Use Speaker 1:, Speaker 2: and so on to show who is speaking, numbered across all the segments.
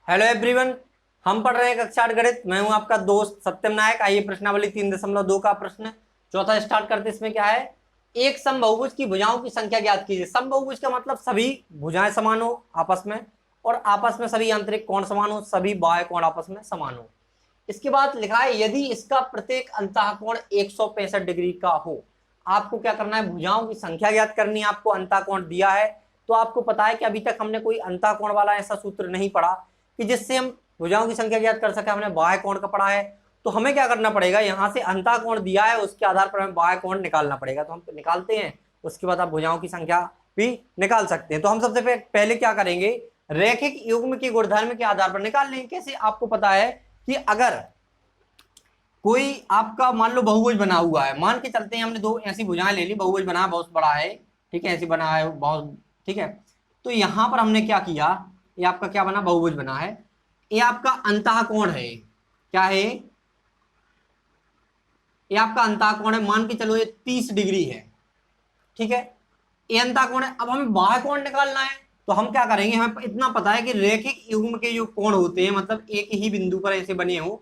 Speaker 1: Hello everyone. हम पढ़ रहे हैं कक्षा 8 गणित। मैं हूं आपका दोस्त सत्यम नायक। आइए प्रश्नावली 3.2 का प्रश्न चौथा स्टार्ट करते। इसमें क्या है, एक समबाहुभुज की भुजाओं की संख्या ज्ञात कीजिए। समबाहुभुज का मतलब सभी भुजाएं समान हो आपस में, और आपस में सभी आंतरिक कोण समान हो, सभी बाह्य कोण आपस में समान हो। इसके बाद लिखा है यदि इसका प्रत्येक अंतःकोण 165 डिग्री का हो। आपको क्या करना है, भुजाओं की संख्या ज्ञात करनी है। आपको अंतःकोण दिया है तो आपको पता है कि अभी तक हमने कोई अंतःकोण वाला ऐसा सूत्र नहीं पढ़ा कि जिससे हम भुजाओं की संख्या ज्ञात कर सके। हमने बाह्य कोण का पढ़ा है, तो हमें क्या करना पड़ेगा, यहां से अंतःकोण दिया है उसके आधार पर हमें बाह्य कोण निकालना पड़ेगा। तो हम निकालते हैं, उसके बाद आप भुजाओं की संख्या भी निकाल सकते हैं। तो हम सबसे पहले क्या करेंगे, रैखिक युग्म के गुणधर्म के आधार पर निकाल लेंगे। कैसे, आपको पता है कि अगर कोई आपका मान लो बहुभुज बना हुआ है, मान के चलते हैं हमने दो ऐसी भुजाएं ले ली, बहुभुज बना बहुत बड़ा है, ठीक है, ऐसी बना है बहुत, ठीक है। तो यहां पर हमने क्या किया, ये आपका क्या बना, बहुभुज बना है। ये आपका अंतःकोण है, क्या है, ये आपका अंतःकोण है। मान के चलो ये 30 डिग्री है, ठीक है, ये अंतःकोण है। अब हमें बाह्य कोण निकालना है, तो हम क्या करेंगे, हमें इतना पता है कि रैखिक युग्म के जो कोण होते हैं, मतलब एक ही बिंदु पर ऐसे बने हो,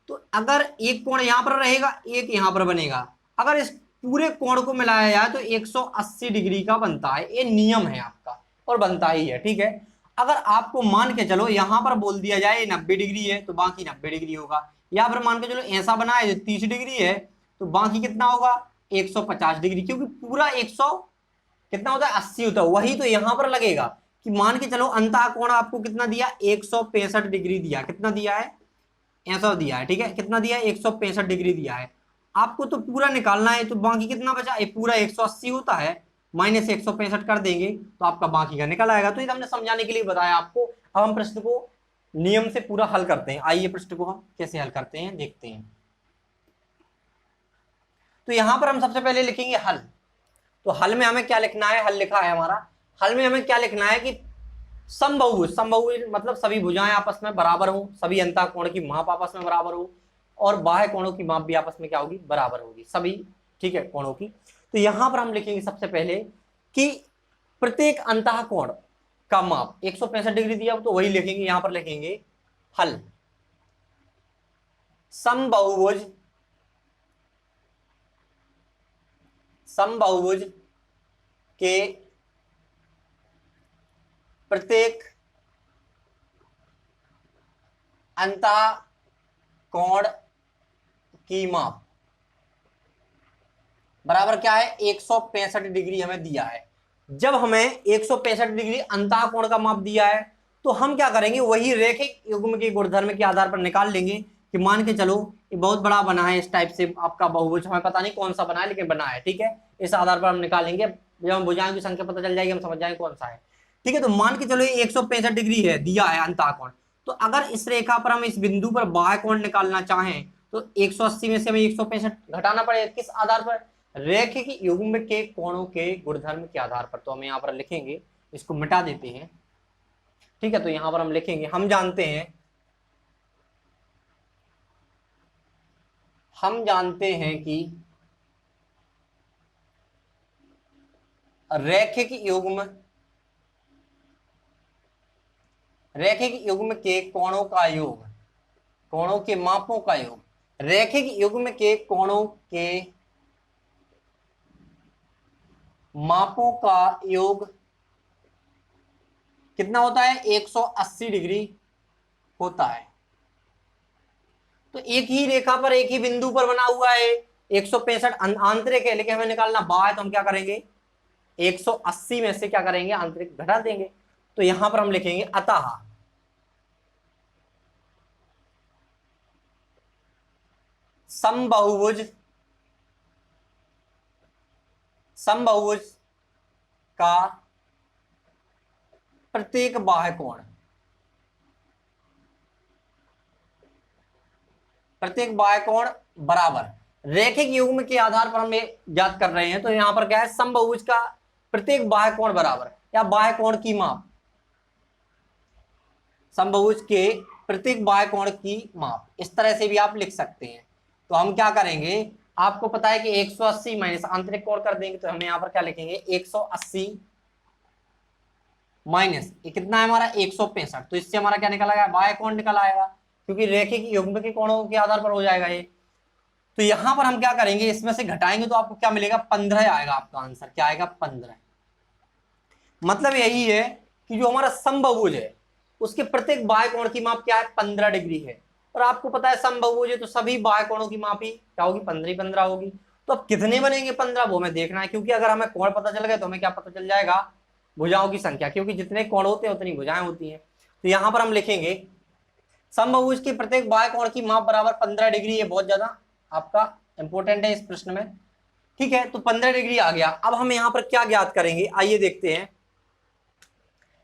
Speaker 1: तो अगर एक कोण यहां पर रहेगा, एक यहां पर बनेगा, अगर इस पूरे कोण को मिलाया जाए तो 180 डिग्री का बनता है। ये नियम है आपका और बनता ही है, ठीक है। अगर आपको मान के चलो यहां पर बोल दिया जाए 90 डिग्री है, तो बाकी 90 डिग्री होगा। या फिर मान के चलो ऐसा बना है 30 डिग्री है, तो बाकी कितना होगा, 150 डिग्री, क्योंकि पूरा 100 कितना होता है, 80 होता है। वही तो यहां पर लगेगा कि मान के चलो अंतःकोण आपको कितना दिया, 165 डिग्री दिया, कितना दिया है, ऐसा दिया है, ठीक है, कितना दिया है, 165 डिग्री दिया है। आपको तो पूरा निकालना है, तो बाकी कितना बचा, ये पूरा 180 होता है, माइनस 165 कर देंगे तो आपका बाकी का निकल आएगा। तो ये हमने समझाने के लिए बताया आपको। अब हम प्रश्न को नियम से पूरा हल करते हैं। आइए प्रश्न को हम कैसे हल करते हैं देखते हैं। तो यहां पर हम सबसे पहले लिखेंगे हल। तो हल में हमें क्या लिखना है, हल लिखा है हमारा, हल में हमें क्या लिखना है कि समबाहुभुज, समबाहुभुज मतलब सभी भुजाएं आपस में बराबर हो, सभी अंतःकोण की माप आपस में बराबर हो, और बाह्य कोणों की माप भी आपस में क्या होगी, बराबर होगी सभी, ठीक है, कोणों की। तो यहां पर हम लिखेंगे सबसे पहले कि प्रत्येक अंतःकोण का माप 165 डिग्री दिया, तो वही लिखेंगे, यहां पर लिखेंगे हल। समबाहुभुज, समबाहुभुज के प्रत्येक अंतःकोण की माप बराबर क्या है, 165 डिग्री हमें दिया है। जब हमें 165 डिग्री अंतःकोण का माप दिया है, तो हम क्या करेंगे, वही रैखिक युग्म के गुणधर्म के आधार पर निकाल लेंगे कि मान के चलो ये बहुत बड़ा बना है, इस टाइप से आपका बहुभुज, हमें पता नहीं कौन सा बना है लेकिन बना है, ठीक है। इस आधार पर हम निकालेंगे, जब हम भुजाओं की संख्या पता चल जाएगी हम समझ जाएंगे कौन सा है, ठीक है। तो मान के चलो ये 165 डिग्री है, दिया है अंतःकोण। तो अगर इस रेखा पर हम इस बिंदु पर बाह्य कोण निकालना चाहें, तो 180 में से हमें 165 घटाना पड़ेगा, किस आधार पर, रैखिक युग्म के कोणों के गुणधर्म के आधार पर। तो हम यहां पर लिखेंगे, इसको मिटा देते हैं, ठीक है। तो यहां पर हम लिखेंगे, हम जानते हैं, हम जानते हैं कि रैखिक युग्म, रैखिक युग्म के कोणों का योग, कोणों के मापों का योग, रैखिक युग्म के कोणों के मापों का योग कितना होता है, 180 डिग्री होता है। तो एक ही रेखा पर एक ही बिंदु पर बना हुआ है, 165 आंतरिक है, लेकिन हमें निकालना बाह्य, तो हम क्या करेंगे, 180 में से क्या करेंगे, आंतरिक घटा देंगे। तो यहां पर हम लिखेंगे अतः समबाहुभुज, समबाहुभुज का प्रत्येक बाह्य कोण, प्रत्येक बाह्य कोण बराबर, रैखिक युग्म के आधार पर हम ये ज्ञात कर रहे हैं। तो यहां पर क्या है, समबाहुभुज का प्रत्येक बाह्य कोण बराबर, या बाह्य कोण की माप, समबाहुभुज के प्रत्येक बाह्य कोण की माप, इस तरह से भी आप लिख सकते हैं। तो हम क्या करेंगे, आपको पता है कि 180 माइनस आंतरिक कोण कर देंगे, तो हम यहां पर क्या लिखेंगे, 180 माइनस ये कितना है हमारा 165, तो इससे हमारा क्या निकल आएगा, बाह्य कोण निकल आएगा, क्योंकि रैखिक युग्म के कोणों के आधार पर हो जाएगा ये। तो यहां पर हम क्या करेंगे, इसमें से घटाएंगे तो आपको क्या मिलेगा, 15 आएगा आपका आंसर, क्या आएगा 15। मतलब यही है कि जो हमारा समबाहुभुज है उसके प्रत्येक बाह्य कोण की माप क्या है, 15 डिग्री है। और आपको पता है समबाहुभुज है तो सभी बाह्य कोणों की माप ही क्या होगी, 15 ही 15 होगी। तो अब कितने बनेंगे 15 वो हमें देखना है, क्योंकि अगर हमें कोण पता चल गए तो हमें क्या पता चल जाएगा, भुजाओं की संख्या, क्योंकि जितने कोण होते हैं उतनी भुजाएं होती हैं। तो यहां पर हम लिखेंगे समबाहुभुज के प्रत्येक बाह्य कोण की माप बराबर 15 डिग्री। ये बहुत ज्यादा आपका इंपॉर्टेंट है इस प्रश्न में, ठीक है। तो 15 डिग्री आ गया। अब हम यहां पर क्या ज्ञात करेंगे, आइए देखते हैं।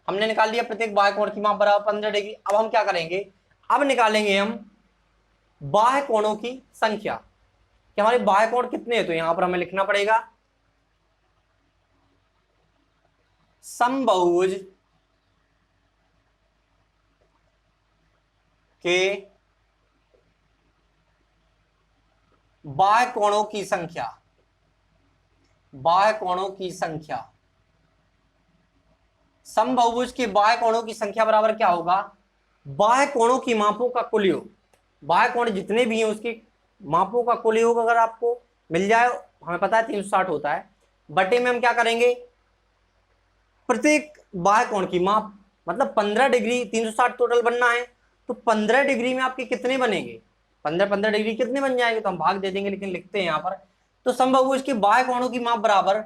Speaker 1: हमने निकाल लिया प्रत्येक बाह्य कोण की माप बराबर 15 डिग्री। अब हम क्या करेंगे, अब निकालेंगे हम बाह्य कोणों की संख्या कि हमारे बाह्य कोण कितने हैं। तो यहां पर हमें लिखना पड़ेगा समबाहुभुज के बाह्य कोणों की संख्या, बाह्य कोणों की संख्या, समबाहुभुज के बाह्य कोणों की संख्या बराबर क्या होगा, बाह्य कोणों की मापों का कुल योग। बाह्य कोण जितने भी हैं उसके मापों का कुल योग अगर आपको मिल जाए, हमें पता है 360 होता है, बटे में हम क्या करेंगे, प्रत्येक बाह्य कोण की माप, मतलब 15 डिग्री 360 टोटल बनना है। तो 15 डिग्री में आपके कितने बनेंगे, 15 डिग्री कितने बन जाएंगे, तो हम भाग दे देंगे, लेकिन लिखते हैं यहां पर। तो समबाहुभुज के बाह्य कोणों की माप बराबर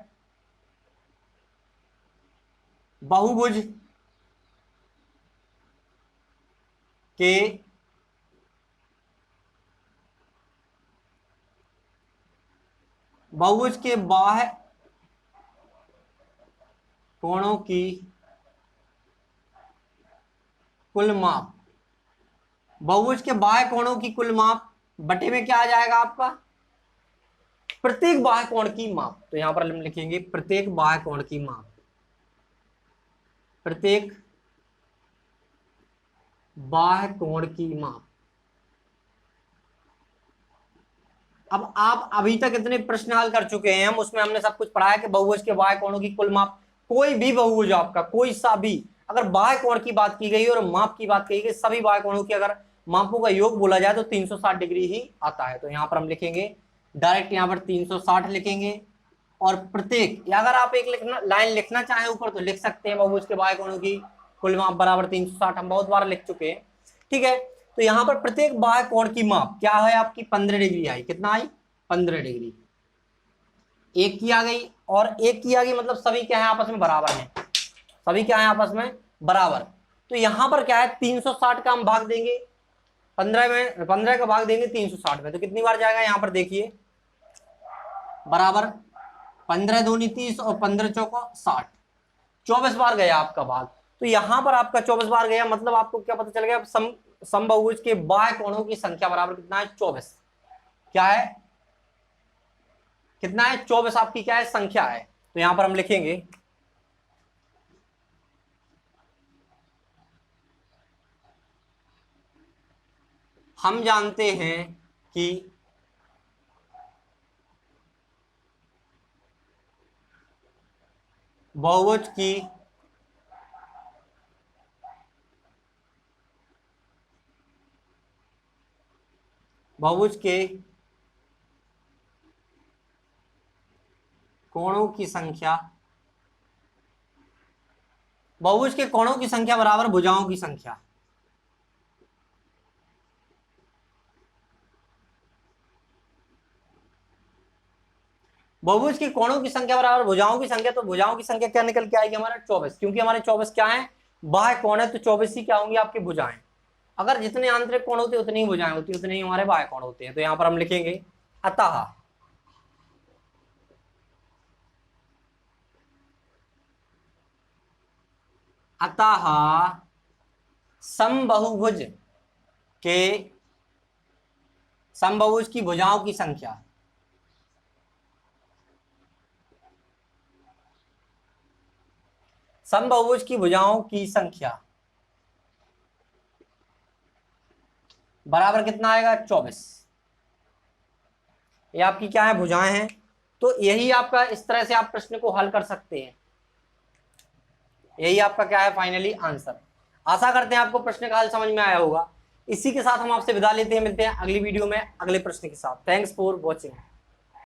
Speaker 1: बहुभुज के बहुभुज के बाह्य कोणों की कुल माप, बहुभुज के बाह्य कोणों की कुल माप बटे में क्या आ जाएगा आपका, प्रत्येक बाह्य कोण की माप। तो यहां पर हम लिखेंगे प्रत्येक बाह्य कोण की माप, प्रत्येक बाह्य कोण की माप। अब आप अभी तक इतने प्रश्न हल कर चुके हैं, हम उसमें हमने सब कुछ पढ़ा है कि बहुभुज के बाह्य कोणों की कुल माप, कोई भी बहुभुज आपका कोई सा भी, अगर बाह्य कोण की बात की गई और माप की बात की गई, सभी बाह्य कोणों की अगर मापों का योग बोला जाए तो 360 डिग्री ही आता है। तो यहां पर हम लिखेंगे डायरेक्ट, यहां पर 360 लिखेंगे। और प्रत्येक, या अगर आप एक लाइन लिखना चाहें ऊपर तो लिख सकते हैं, बहुभुज के बाह्य कोणों की कुल माप बराबर 360, हम बहुत बार लिख चुके हैं, ठीक है। तो यहां पर प्रत्येक बाह्य कोण की माप क्या है आपकी, 15 डिग्री आई, कितना आई 15 डिग्री। एक की आ गई और एक की आ गई, मतलब सभी क्या है आपस में बराबर हैं, सभी क्या है आपस में बराबर। तो यहां पर क्या है 360 का हम भाग देंगे 15 में, 15 का भाग देंगे 360 में, तो कितनी बार जाएगा यहां पर देखिए, बराबर 15 दूनी 30 और 15 चौका 60, 24 बार गया आपका भाग। तो यहां पर आपका 24 बार गया, मतलब आपको क्या पता चल गया, समबाहुभुज के बाह्य कोणों की संख्या बराबर कितना है 24, क्या है कितना है 24 आपकी क्या है संख्या है। तो यहां पर हम लिखेंगे हम जानते हैं कि बहुभुज की बहुभुज के कोणों की संख्या, बहुभुज के कोणों की संख्या बराबर भुजाओं की संख्या। बहुभुज के कोणों की संख्या बराबर भुजाओं की संख्या, तो भुजाओं की संख्या क्या निकल के आएगी हमारा 24, क्योंकि हमारे 24 क्या है बाह्य कोण है, तो 24 ही क्या होंगी आपकी भुजाएं। अगर जितने आंतरिक कोण होते उतनी ही भुजाएं होती, उतने ही हमारे बाह्य कोण होते हैं। तो यहां पर हम लिखेंगे अतः समबाहुभुज के, समबाहुभुज की भुजाओं की संख्या, समबाहुभुज की भुजाओं की संख्या बराबर कितना आएगा 24। ये आपकी क्या है भुजाएं हैं। तो यही आपका, इस तरह से आप प्रश्न को हल कर सकते हैं। यही आपका क्या है फाइनली आंसर। आशा करते हैं आपको प्रश्न का हल समझ में आया होगा। इसी के साथ हम आपसे विदा लेते हैं, मिलते हैं अगली वीडियो में अगले प्रश्न के साथ। Thanks for watching.